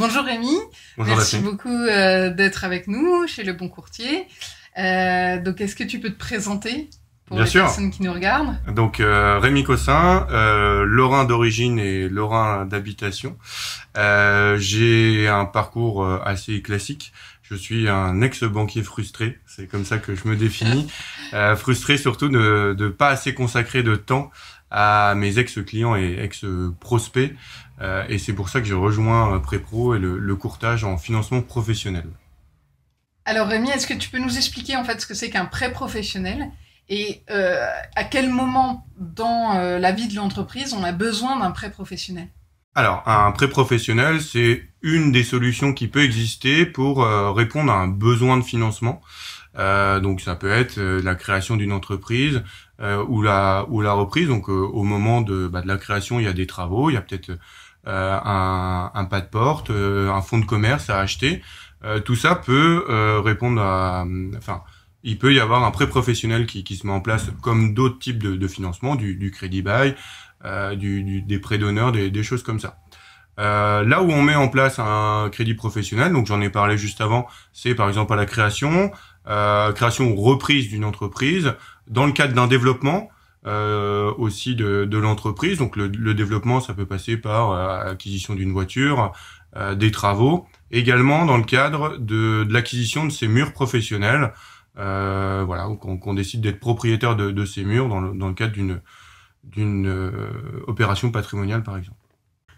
Bonjour Rémi, Bonjour merci Daphné. beaucoup d'être avec nous chez Le Bon Courtier. Donc est-ce que tu peux te présenter pour Bien les sûr. personnes qui nous regardent? Donc Rémi Cossin, lorrain d'origine et lorrain d'habitation. J'ai un parcours assez classique. Je suis un ex-banquier frustré, c'est comme ça que je me définis. Frustré surtout de ne pas assez consacrer de temps à mes ex-clients et ex-prospects. Et c'est pour ça que j'ai rejoint Prépro et le courtage en financement professionnel. Alors Rémi, est-ce que tu peux nous expliquer en fait ce que c'est qu'un prêt professionnel et à quel moment dans la vie de l'entreprise on a besoin d'un prêt professionnel? Alors, un prêt professionnel, c'est une des solutions qui peut exister pour répondre à un besoin de financement. Donc, ça peut être la création d'une entreprise ou la reprise. Donc, au moment de la création, il y a des travaux, il y a peut-être un pas de porte, un fonds de commerce à acheter. Tout ça peut répondre à... Enfin, il peut y avoir un prêt professionnel qui se met en place comme d'autres types de financement, du crédit bail, des prêts d'honneur, des choses comme ça. Là où on met en place un crédit professionnel, donc j'en ai parlé juste avant, c'est par exemple à la création ou reprise d'une entreprise, dans le cadre d'un développement aussi de l'entreprise. Donc le développement, ça peut passer par acquisition d'une voiture, des travaux, également dans le cadre de l'acquisition de ces murs professionnels. Voilà, qu'on décide d'être propriétaire de ces murs dans le cadre d'une opération patrimoniale, par exemple.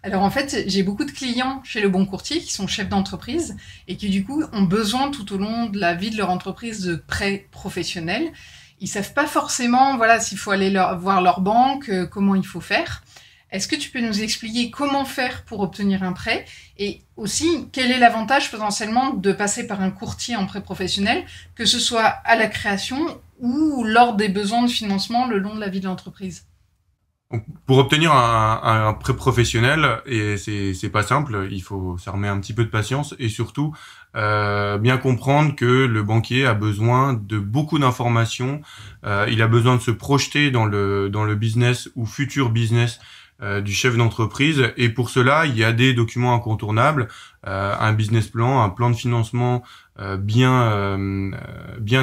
Alors en fait, j'ai beaucoup de clients chez Le Bon Courtier qui sont chefs d'entreprise et qui du coup ont besoin tout au long de la vie de leur entreprise de prêts professionnels. Ils savent pas forcément, voilà, s'il faut aller voir leur banque, comment il faut faire. Est-ce que tu peux nous expliquer comment faire pour obtenir un prêt et aussi quel est l'avantage potentiellement de passer par un courtier en prêt professionnel, que ce soit à la création ou lors des besoins de financement le long de la vie de l'entreprise? Donc, pour obtenir un prêt professionnel, et c'est pas simple, il faut s'armer un petit peu de patience et surtout bien comprendre que le banquier a besoin de beaucoup d'informations, il a besoin de se projeter dans le business ou futur business du chef d'entreprise, et pour cela il y a des documents incontournables, un business plan, un plan de financement bien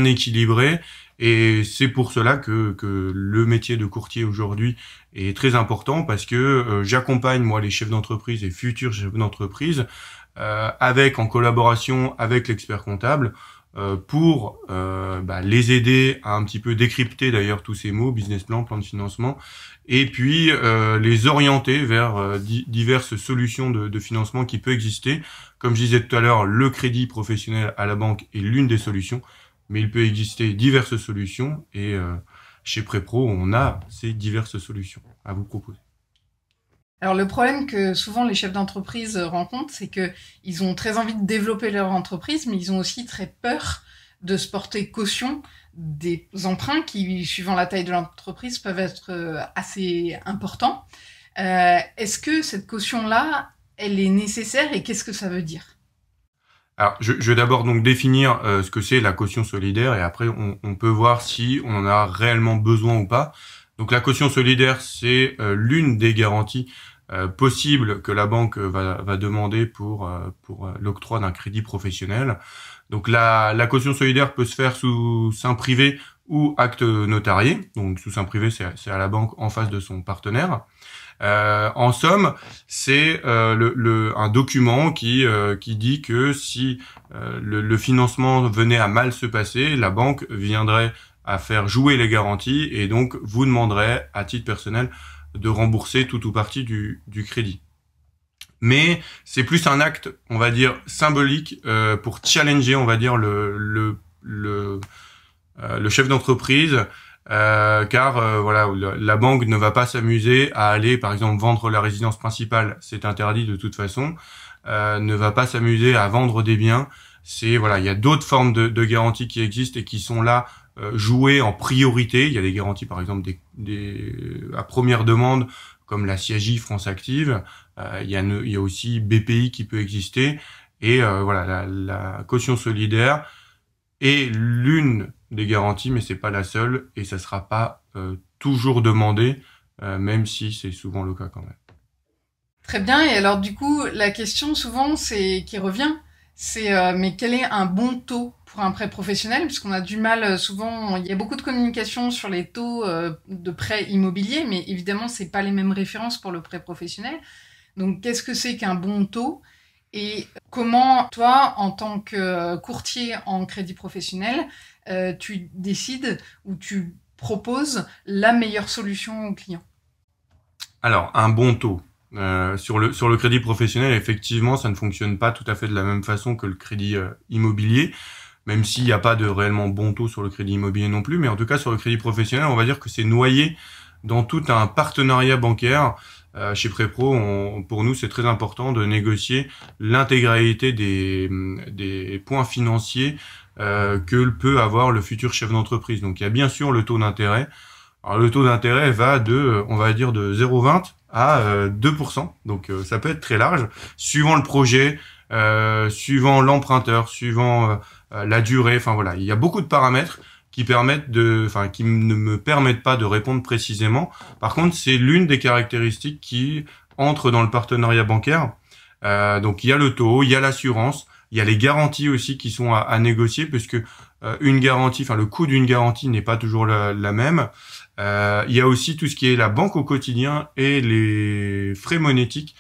équilibré. Et c'est pour cela que le métier de courtier aujourd'hui est très important, parce que j'accompagne moi les chefs d'entreprise et futurs chefs d'entreprise en collaboration avec l'expert comptable pour les aider à un petit peu décrypter d'ailleurs tous ces mots, business plan, plan de financement, et puis les orienter vers diverses solutions de financement qui peut exister. Comme je disais tout à l'heure, le crédit professionnel à la banque est l'une des solutions, mais il peut exister diverses solutions, et chez Prépro, on a ces diverses solutions à vous proposer. Alors le problème que souvent les chefs d'entreprise rencontrent, c'est que ils ont très envie de développer leur entreprise, mais ils ont aussi très peur de se porter caution des emprunts qui, suivant la taille de l'entreprise, peuvent être assez importants. Est-ce que cette caution-là, elle est nécessaire et qu'est-ce que ça veut dire? Alors, je vais d'abord donc définir ce que c'est la caution solidaire, et après on peut voir si on en a réellement besoin ou pas. Donc la caution solidaire, c'est l'une des garanties possibles que la banque va demander pour l'octroi d'un crédit professionnel. Donc la caution solidaire peut se faire sous seing privé ou acte notarié. Donc sous seing privé, c'est à la banque en face de son partenaire. En somme, c'est un document qui dit que si le financement venait à mal se passer, la banque viendrait à faire jouer les garanties, et donc vous demanderait à titre personnel de rembourser tout ou partie du crédit. Mais c'est plus un acte, on va dire, symbolique pour challenger, on va dire, le chef d'entreprise, car voilà, la banque ne va pas s'amuser à aller, par exemple, vendre la résidence principale, c'est interdit de toute façon, ne va pas s'amuser à vendre des biens. C'est voilà, il y a d'autres formes de garanties qui existent et qui sont là jouées en priorité. Il y a des garanties, par exemple, à première demande, comme la CIAJ France Active. Il y a aussi BPI qui peut exister. Et voilà, la caution solidaire est l'une des garanties, mais c'est pas la seule, et ça sera pas toujours demandé, même si c'est souvent le cas quand même. Très bien. Et alors, du coup, la question souvent, qui revient, mais quel est un bon taux pour un prêt professionnel? Puisqu'on a du mal, souvent, il y a beaucoup de communication sur les taux de prêt immobilier, mais évidemment, c'est pas les mêmes références pour le prêt professionnel. Donc, qu'est-ce que c'est qu'un bon taux? Et comment, toi, en tant que courtier en crédit professionnel, tu décides ou tu proposes la meilleure solution au client? Alors, un bon taux. Sur le crédit professionnel, effectivement, ça ne fonctionne pas tout à fait de la même façon que le crédit immobilier, même s'il n'y a pas de réellement bon taux sur le crédit immobilier non plus. Mais en tout cas, sur le crédit professionnel, on va dire que c'est noyé dans tout un partenariat bancaire. Chez Prepro, pour nous, c'est très important de négocier l'intégralité des points financiers que peut avoir le futur chef d'entreprise. Donc, il y a bien sûr le taux d'intérêt. Alors, le taux d'intérêt va on va dire, de 0,20 à 2%. Donc, ça peut être très large, suivant le projet, suivant l'emprunteur, suivant la durée. Enfin, voilà, il y a beaucoup de paramètres qui ne me permettent pas de répondre précisément. Par contre, c'est l'une des caractéristiques qui entre dans le partenariat bancaire. Donc, il y a le taux, il y a l'assurance, il y a les garanties aussi qui sont à négocier, puisque une garantie, le coût d'une garantie n'est pas toujours la même. Il y a aussi tout ce qui est la banque au quotidien et les frais monétiques.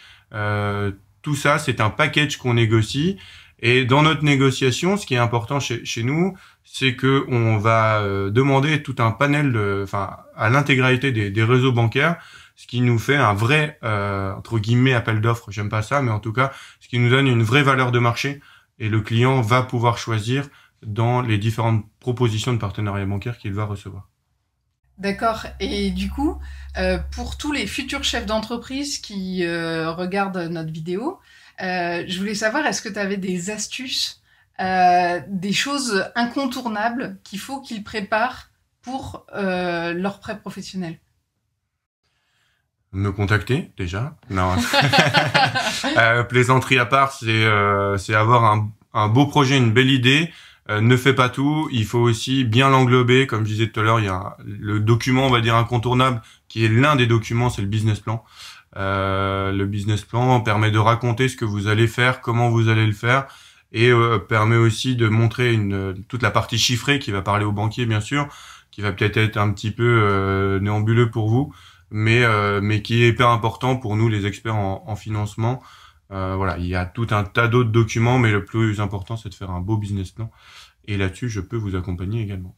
Tout ça, c'est un package qu'on négocie. Et dans notre négociation, ce qui est important chez nous, c'est que on va demander tout un panel à l'intégralité des réseaux bancaires, ce qui nous fait un vrai entre guillemets appel d'offres. J'aime pas ça, mais en tout cas, ce qui nous donne une vraie valeur de marché. Et le client va pouvoir choisir dans les différentes propositions de partenariat bancaire qu'il va recevoir. D'accord. Et du coup, pour tous les futurs chefs d'entreprise qui regardent notre vidéo, je voulais savoir, est-ce que tu avais des astuces, des choses incontournables qu'il faut qu'ils préparent pour leur prêt professionnel? Me contacter, déjà. Non. Plaisanterie à part, c'est avoir un beau projet, une belle idée. Ne fait pas tout, il faut aussi bien l'englober. Comme je disais tout à l'heure, il y a le document, on va dire, incontournable, qui est l'un des documents, c'est le business plan. Le business plan permet de raconter ce que vous allez faire, comment vous allez le faire, et permet aussi de montrer toute la partie chiffrée qui va parler aux banquiers, bien sûr, qui va peut-être être un petit peu néambuleux pour vous, mais qui est hyper important pour nous, les experts en financement. Voilà, il y a tout un tas d'autres documents, mais le plus important, c'est de faire un beau business plan. Et là-dessus, je peux vous accompagner également.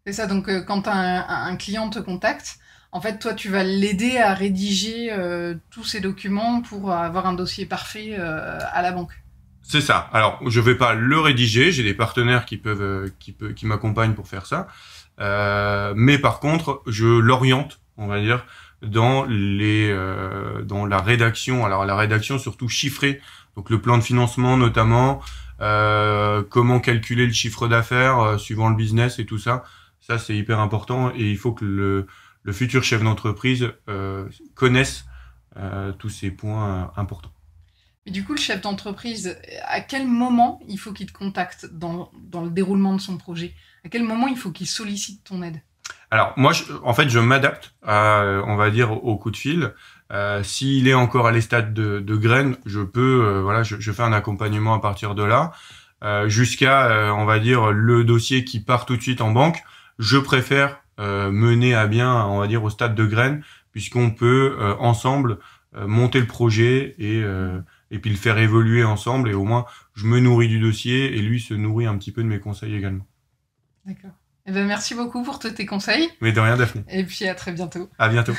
C'est ça, donc quand un client te contacte, en fait, toi, tu vas l'aider à rédiger tous ces documents pour avoir un dossier parfait à la banque. C'est ça. Alors, je vais pas le rédiger. J'ai des partenaires qui m'accompagnent pour faire ça. Mais par contre, je l'oriente, on va dire, dans la rédaction. Alors, la rédaction surtout chiffrée. Donc, le plan de financement notamment, comment calculer le chiffre d'affaires suivant le business et tout ça. Ça, c'est hyper important et il faut que le futur chef d'entreprise connaisse tous ces points importants. Mais du coup, le chef d'entreprise, à quel moment il faut qu'il te contacte dans le déroulement de son projet? À quel moment il faut qu'il sollicite ton aide? Alors moi, en fait, je m'adapte, on va dire, au coup de fil. S'il est encore à les stades de graines, je peux, je fais un accompagnement à partir de là, jusqu'à, on va dire, le dossier qui part tout de suite en banque. Je préfère mener à bien, on va dire, au stade de graines, puisqu'on peut ensemble monter le projet et puis le faire évoluer ensemble. Et au moins, je me nourris du dossier et lui se nourrit un petit peu de mes conseils également. D'accord. Eh ben, merci beaucoup pour tous tes conseils. Mais de rien, Daphné. Et puis à très bientôt. À bientôt.